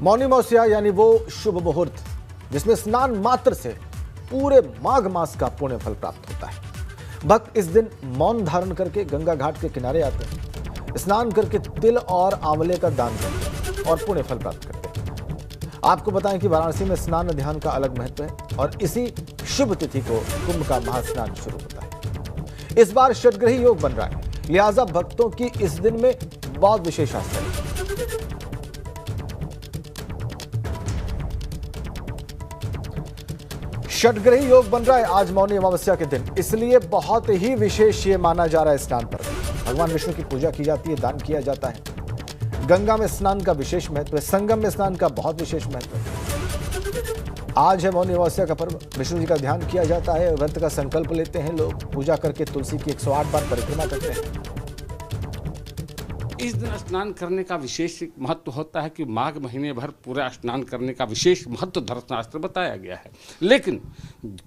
मौनी अमावस्या यानी वो शुभ मुहूर्त जिसमें स्नान मात्र से पूरे माघ मास का पुण्य फल प्राप्त होता है। भक्त इस दिन मौन धारण करके गंगा घाट के किनारे आते हैं, स्नान करके तिल और आंवले का दान करते हैं और पुण्य फल प्राप्त करते हैं। आपको बताएं कि वाराणसी में स्नान ध्यान का अलग महत्व है और इसी शुभ तिथि को कुंभ का महास्नान शुरू होता है। इस बार षटग्रही योग बन रहा है, लिहाजा भक्तों की इस दिन में बहुत विशेष आस्था है। षटग्रही योग बन रहा है आज मौनी अमावस्या के दिन, इसलिए बहुत ही विशेष ये माना जा रहा है। स्नान पर भगवान विष्णु की पूजा की जाती है, दान किया जाता है। गंगा में स्नान का विशेष महत्व है, संगम में स्नान का बहुत विशेष महत्व है। आज है मौनी अमावस्या का पर्व, विष्णु जी का ध्यान किया जाता है, व्रत का संकल्प लेते हैं लोग, पूजा करके तुलसी की 108 बार परिक्रमा करते हैं। इस दिन स्नान करने का विशेष महत्व होता है कि माघ महीने भर पूरा स्नान करने का विशेष महत्व धर्मशास्त्र बताया गया है। लेकिन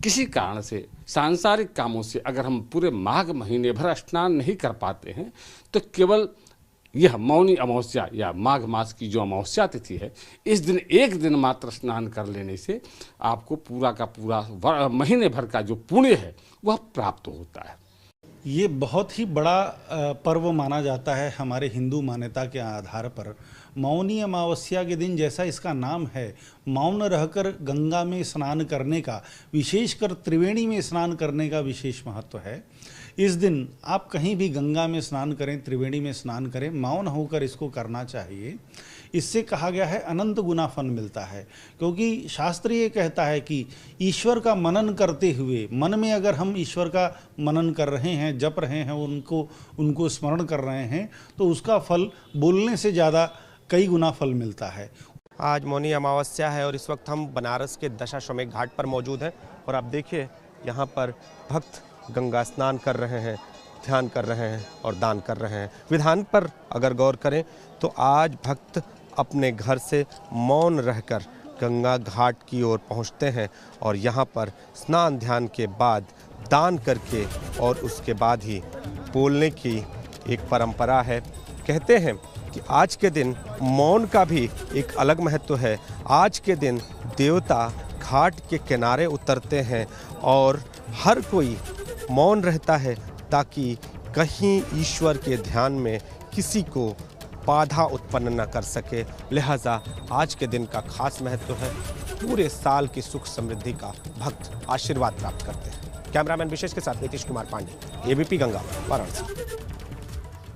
किसी कारण से सांसारिक कामों से अगर हम पूरे माघ महीने भर स्नान नहीं कर पाते हैं तो केवल यह मौनी अमावस्या या माघ मास की जो अमावस्या तिथि है, इस दिन एक दिन मात्र स्नान कर लेने से आपको पूरा का पूरा महीने भर का जो पुण्य है वह प्राप्त होता है। ये बहुत ही बड़ा पर्व माना जाता है हमारे हिंदू मान्यता के आधार पर। मौनी अमावस्या के दिन, जैसा इसका नाम है, मौन रहकर गंगा में स्नान करने का, विशेषकर त्रिवेणी में स्नान करने का विशेष महत्व है। इस दिन आप कहीं भी गंगा में स्नान करें, त्रिवेणी में स्नान करें, मौन होकर इसको करना चाहिए। इससे कहा गया है अनंत गुना फल मिलता है, क्योंकि शास्त्र ये कहता है कि ईश्वर का मनन करते हुए, मन में अगर हम ईश्वर का मनन कर रहे हैं, जप रहे हैं, उनको स्मरण कर रहे हैं, तो उसका फल बोलने से ज़्यादा कई गुना फल मिलता है। आज मौनी अमावस्या है और इस वक्त हम बनारस के दशाश्वमेध घाट पर मौजूद हैं और आप देखिए यहाँ पर भक्त गंगा स्नान कर रहे हैं, ध्यान कर रहे हैं और दान कर रहे हैं। विधान पर अगर गौर करें तो आज भक्त अपने घर से मौन रहकर गंगा घाट की ओर पहुंचते हैं और यहाँ पर स्नान ध्यान के बाद दान करके और उसके बाद ही बोलने की एक परंपरा है। कहते हैं कि आज के दिन मौन का भी एक अलग महत्व है। आज के दिन देवता घाट के किनारे उतरते हैं और हर कोई मौन रहता है ताकि कहीं ईश्वर के ध्यान में किसी को बाधा उत्पन्न न कर सके। लिहाजा आज के दिन का खास महत्व है। पूरे साल की सुख समृद्धि का भक्त आशीर्वाद प्राप्त करते हैं। कैमरामैन विशेष के साथ नीतीश कुमार पांडे, एबीपी गंगा, वाराणसी।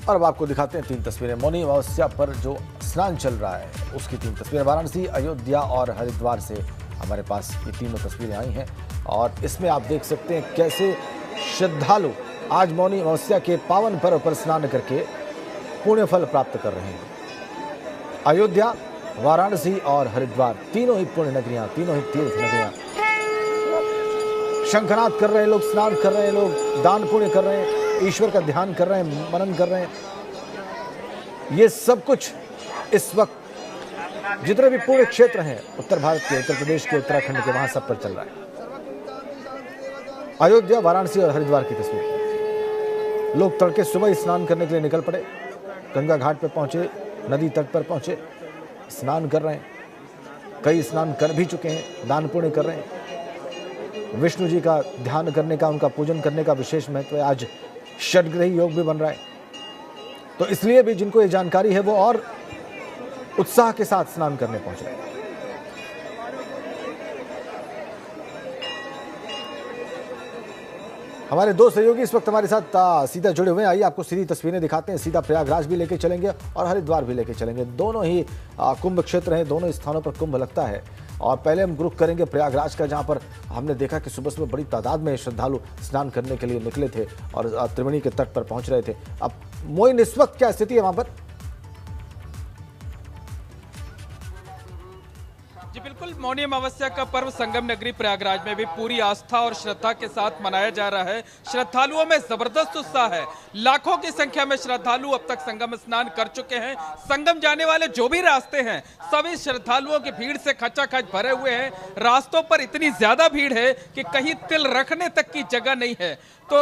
और अब आपको दिखाते हैं 3 तस्वीरें। मौनी अमावस्या पर जो स्नान चल रहा है उसकी 3 तस्वीरें। वाराणसी, अयोध्या और हरिद्वार से हमारे पास ये तीनों तस्वीरें आई हैं और इसमें आप देख सकते हैं कैसे श्रद्धालु आज मौनी अमावस्या के पावन पर्व पर स्नान करके पुण्य फल प्राप्त कर रहे हैं। अयोध्या, वाराणसी और हरिद्वार तीनों ही पुण्य नगरियां, तीनों ही तीर्थ नगरियां। शंखनाद कर रहे हैं लोग, स्नान कर रहे हैं लोग, दान पुण्य कर रहे हैं, ईश्वर का ध्यान कर रहे हैं, मनन कर रहे हैं। ये सब कुछ इस वक्त जितने भी पूरे क्षेत्र हैं उत्तर भारत के, उत्तर प्रदेश के, उत्तराखंड के, वहां सब पर चल रहा है। अयोध्या, वाराणसी और हरिद्वार की तस्वीर। लोग तड़के सुबह ही स्नान करने के लिए निकल पड़े, गंगा घाट पर पहुंचे, नदी तट पर पहुंचे, स्नान कर रहे हैं। कई स्नान कर भी चुके हैं, दान पुण्य कर रहे हैं। विष्णु जी का ध्यान करने का, उनका पूजन करने का विशेष महत्व है। आज षटग्रही योग भी बन रहा है, तो इसलिए भी जिनको ये जानकारी है वो और उत्साह के साथ स्नान करने पहुंच रहे हैं। हमारे 2 सहयोगी इस वक्त हमारे साथ सीधा जुड़े हुए हैं। आइए आपको सीधी तस्वीरें दिखाते हैं। सीधा प्रयागराज भी लेके चलेंगे और हरिद्वार भी लेके चलेंगे। दोनों ही कुंभ क्षेत्र हैं, दोनों स्थानों पर कुंभ लगता है। और पहले हम रुख करेंगे प्रयागराज का, जहां पर हमने देखा कि सुबह सुबह बड़ी तादाद में श्रद्धालु स्नान करने के लिए निकले थे और त्रिवेणी के तट पर पहुंच रहे थे। अब मोइन, इस वक्त क्या स्थिति है वहां पर? जी बिल्कुल, मौनी अमावस्या का पर्व संगम नगरी प्रयागराज में भी पूरी आस्था और श्रद्धा के साथ मनाया जा रहा है। श्रद्धालुओं में जबरदस्त उत्साह है। लाखों की संख्या में श्रद्धालु अब तक संगम स्नान कर चुके हैं। संगम जाने वाले जो भी रास्ते हैं सभी श्रद्धालुओं की भीड़ से खचाखच भरे हुए हैं। रास्तों पर इतनी ज्यादा भीड़ है कि कहीं तिल रखने तक की जगह नहीं है। तो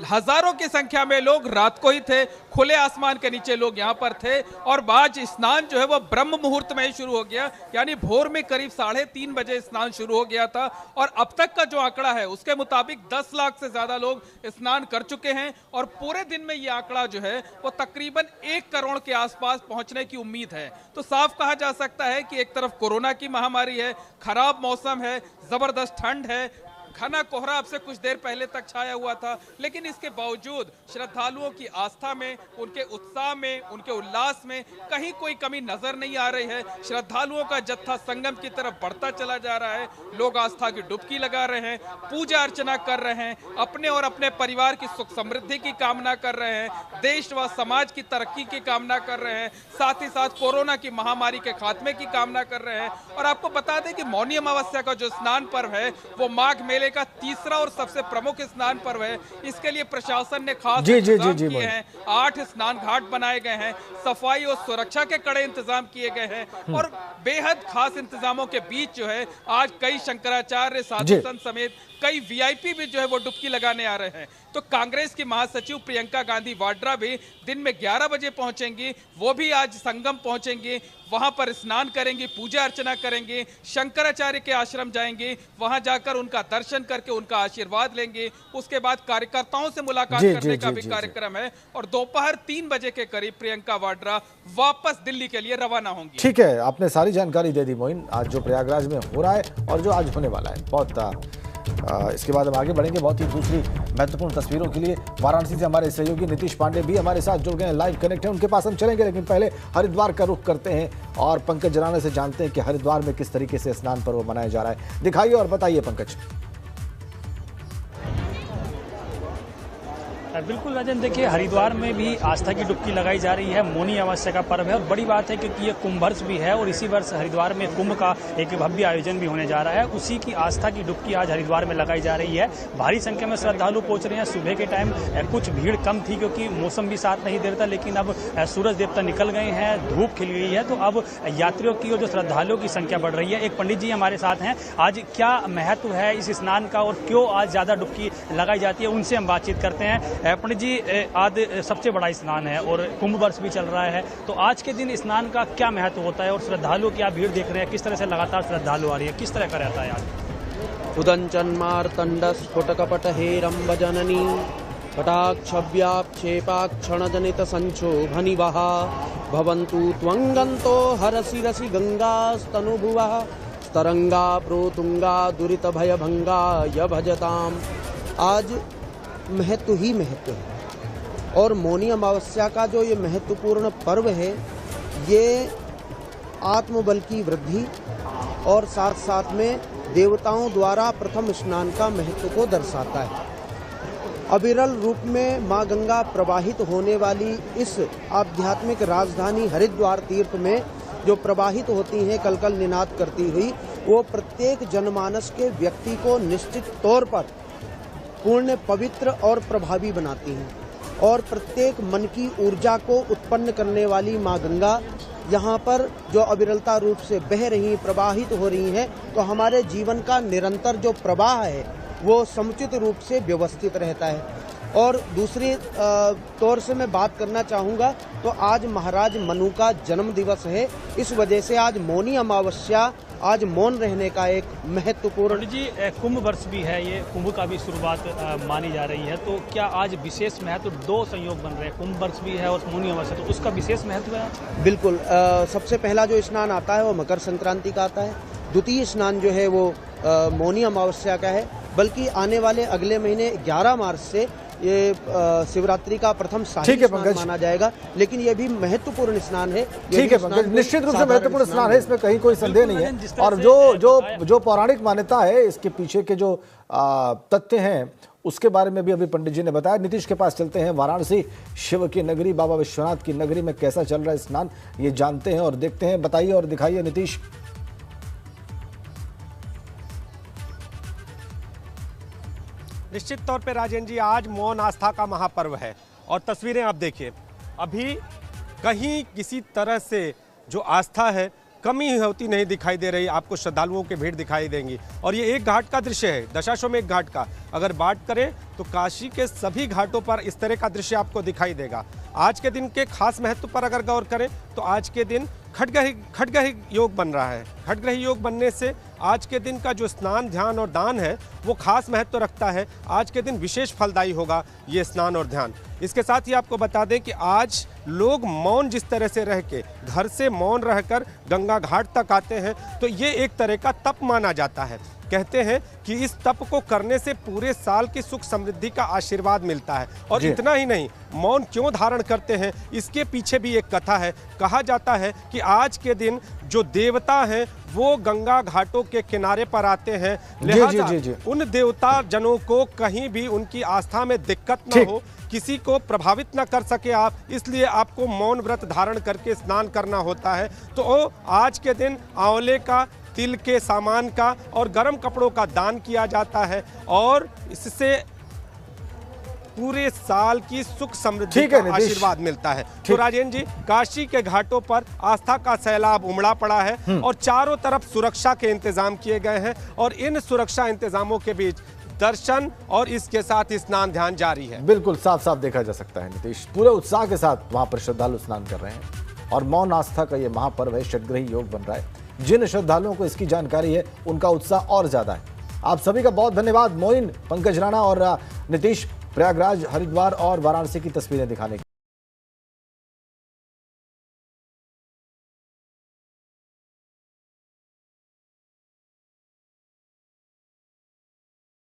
हजारों की संख्या में लोग रात को ही थे, खुले आसमान के नीचे लोग यहाँ पर थे। और आज स्नान जो है वो ब्रह्म मुहूर्त में ही शुरू हो गया, यानी भोर में करीब 3:30 बजे स्नान शुरू हो गया था। और अब तक का जो आंकड़ा है उसके मुताबिक 10 लाख से ज्यादा लोग स्नान कर चुके हैं। और पूरे दिन में ये आंकड़ा जो है वो तकरीबन 1 करोड़ के आसपास पहुंचने की उम्मीद है। तो साफ कहा जा सकता है कि एक तरफ कोरोना की महामारी है, खराब मौसम है, जबरदस्त ठंड है, घना कोहरा अब से कुछ देर पहले तक छाया हुआ था, लेकिन इसके बावजूद श्रद्धालुओं की आस्था में, उनके उत्साह में, उनके उल्लास में कहीं कोई कमी नजर नहीं आ रही है। श्रद्धालुओं का जत्था संगम की तरफ बढ़ता चला जा रहा है। लोग आस्था की डुबकी लगा रहे हैं, पूजा अर्चना कर रहे हैं, अपने और अपने परिवार की सुख समृद्धि की कामना कर रहे हैं, देश व समाज की तरक्की की कामना कर रहे हैं, साथ ही साथ कोरोना की महामारी के खात्मे की कामना कर रहे हैं। और आपको बता दें कि मौनी अमावस्या का जो स्नान पर्व है वो माघ मेले का तीसरा और सबसे प्रमुख स्नान पर्व है। इसके लिए प्रशासन ने खास इंतजाम किए हैं। 8 स्नान घाट बनाए गए हैं, सफाई और सुरक्षा के कड़े इंतजाम किए गए हैं। और बेहद खास इंतजामों के बीच जो है आज कई शंकराचार्य, साधु संत समेत कई वीआईपी भी जो है वो डुबकी लगाने आ रहे हैं। तो कांग्रेस की महासचिव प्रियंका गांधी वाड्रा भी दिन में 11 बजे पहुंचेंगी। वो भी आज संगम पहुंचेंगी, वहां पर स्नान करेंगी, पूजा अर्चना करेंगी, शंकराचार्य के आश्रम जाएंगे, वहां जाकर उनका दर्शन करके उनका आशीर्वाद लेंगे। उसके बाद कार्यकर्ताओं से मुलाकात करने का भी कार्यक्रम है। और दोपहर 3 बजे के करीब प्रियंका वाड्रा वापस दिल्ली के लिए रवाना होंगी। ठीक है, आपने सारी जानकारी दे दी मोइन, आज जो प्रयागराज में हो रहा है और जो आज होने वाला है। बहुत इसके बाद हम आगे बढ़ेंगे बहुत ही दूसरी महत्वपूर्ण तस्वीरों के लिए। वाराणसी से हमारे सहयोगी नीतीश पांडे भी हमारे साथ जुड़ गए हैं, लाइव कनेक्ट हैं, उनके पास हम चलेंगे। लेकिन पहले हरिद्वार का रुख करते हैं और पंकज जराना से जानते हैं कि हरिद्वार में किस तरीके से स्नान पर्व मनाया जा रहा है। दिखाइए और बताइए पंकज। बिल्कुल राजन, देखिए हरिद्वार में भी आस्था की डुबकी लगाई जा रही है। मौनी अमावस्या का पर्व है और बड़ी बात है क्योंकि ये कुंभ वर्ष भी है और इसी वर्ष हरिद्वार में कुंभ का एक भव्य आयोजन भी होने जा रहा है। उसी की आस्था की डुबकी आज हरिद्वार में लगाई जा रही है। भारी संख्या में श्रद्धालु पहुंच रहे हैं। सुबह के टाइम कुछ भीड़ कम थी क्योंकि मौसम भी साथ नहीं दे रहा था, लेकिन अब सूरज देवता निकल गए हैं, धूप खिल गई है, तो अब यात्रियों की और जो श्रद्धालुओं की संख्या बढ़ रही है। एक पंडित जी हमारे साथ हैं, आज क्या महत्व है इस स्नान का और क्यों आज ज्यादा डुबकी लगाई जाती है, उनसे हम बातचीत करते हैं। पंडित जी, आज सबसे बड़ा स्नान है और कुंभ वर्ष भी चल रहा है, तो आज के दिन स्नान का क्या महत्व होता है और श्रद्धालुओं की आप भीड़ देख रहे हैं, किस तरह से लगातार श्रद्धालु आ रही है, किस तरह का रहता है आज? उदंचन्मार्तंडस्फुटकपटहेरंब जननी कटाक्षव्याक्षेपाक्षणजनित संक्षोभनिवः भवन्तु त्वंगन्तो हरसिरसि गंगास्तनुभुवः स्तरंगा प्रोतुंगा दुरित भयभंगा य भजताम। आज महत्व ही महत्व है और मौनी अमावस्या का जो ये महत्वपूर्ण पर्व है ये आत्मबल की वृद्धि और साथ साथ में देवताओं द्वारा प्रथम स्नान का महत्व को दर्शाता है। अविरल रूप में माँ गंगा प्रवाहित होने वाली इस आध्यात्मिक राजधानी हरिद्वार तीर्थ में जो प्रवाहित होती हैं कलकल निनाद करती हुई, वो प्रत्येक जनमानस के व्यक्ति को निश्चित तौर पर पूर्ण, पवित्र और प्रभावी बनाती हैं। और प्रत्येक मन की ऊर्जा को उत्पन्न करने वाली माँ गंगा यहाँ पर जो अविरलता रूप से बह रही, प्रवाहित हो रही हैं, तो हमारे जीवन का निरंतर जो प्रवाह है वो समुचित रूप से व्यवस्थित रहता है। और दूसरी तौर से मैं बात करना चाहूँगा तो आज महाराज मनु का जन्म दिवस है, इस वजह से आज मौनी अमावस्या, आज मौन रहने का एक महत्वपूर्ण जी कुंभ वर्ष भी है, ये कुंभ का भी शुरुआत मानी जा रही है, तो क्या आज विशेष महत्व, 2 संयोग बन रहे हैं, कुंभ वर्ष भी है और मौनी अमावस्या, तो उसका विशेष महत्व है? बिल्कुल, सबसे पहला जो स्नान आता है वो मकर संक्रांति का आता है। द्वितीय स्नान जो है वो मौनी अमावस्या का है, बल्कि आने वाले अगले महीने 11 मार्च से ये शिवरात्रि का प्रथम शाही स्नान माना जाएगा, लेकिन ये भी महत्वपूर्ण स्नान है। ठीक है पंकज, निश्चित रूप से महत्वपूर्ण स्नान है, इसमें कहीं कोई संदेह नहीं है। और जो पौराणिक मान्यता है, इसके पीछे के जो तथ्य हैं उसके बारे में भी अभी पंडित जी ने बताया। नीतीश के पास चलते हैं, वाराणसी शिव की नगरी, बाबा विश्वनाथ की नगरी में कैसा चल रहा है स्नान, ये जानते हैं और देखते हैं। बताइए और दिखाइए नीतीश। निश्चित तौर पे राजेंद्र जी आज मौन आस्था का महापर्व है और तस्वीरें आप देखिए, अभी कहीं किसी तरह से जो आस्था है कमी होती नहीं दिखाई दे रही। आपको श्रद्धालुओं की भीड़ दिखाई देंगी और ये एक घाट का दृश्य है, दशाश्वमेध घाट का। अगर बात करें तो काशी के सभी घाटों पर इस तरह का दृश्य आपको दिखाई देगा। आज के दिन के खास महत्व पर अगर गौर करें तो आज के दिन खटग्रही योग बन रहा है। खटग्रही योग बनने से आज के दिन का जो स्नान, ध्यान और दान है वो खास महत्व रखता है। आज के दिन विशेष फलदायी होगा ये स्नान और ध्यान। इसके साथ ही आपको बता दें कि आज लोग मौन जिस तरह से रह के घर से मौन रहकर गंगा घाट तक आते हैं तो ये एक तरह का तप माना जाता है। कहते हैं कि इस तप को करने से पूरे साल की सुख समृद्धि का आशीर्वाद मिलता है। और इतना ही नहीं, मौन क्यों धारण करते हैं इसके पीछे भी एक कथा है। कहा जाता है कि आज के दिन जो देवता हैं वो गंगा घाटों के किनारे पर आते हैं, लिहाजा उन देवता जनों को कहीं भी उनकी आस्था में दिक्कत न हो, किसी को प्रभावित न कर सके आप, इसलिए आपको मौन व्रत धारण करके स्नान करना होता है। तो आज के दिन आंवले का, तिल के सामान का और गर्म कपड़ों का दान किया जाता है और इससे पूरे साल की सुख समृद्धि का आशीर्वाद मिलता है। तो राजेंद्र जी, काशी के घाटों पर आस्था का सैलाब उमड़ा पड़ा है और चारों तरफ सुरक्षा के इंतजाम किए गए हैं और इन सुरक्षा इंतजामों के बीच दर्शन और इसके साथ स्नान ध्यान जारी है। बिल्कुल साफ साफ देखा जा सकता है नीतीश, पूरे उत्साह के साथ वहां पर श्रद्धालु स्नान कर रहे हैं और मौन आस्था का ये महापर्व है, षटग्रही योग बन रहा है। जिन श्रद्धालुओं को इसकी जानकारी है उनका उत्साह और ज्यादा है। आप सभी का बहुत धन्यवाद। मोइन, पंकज राणा और नीतीश प्रयागराज, हरिद्वार और वाराणसी की तस्वीरें दिखाने की।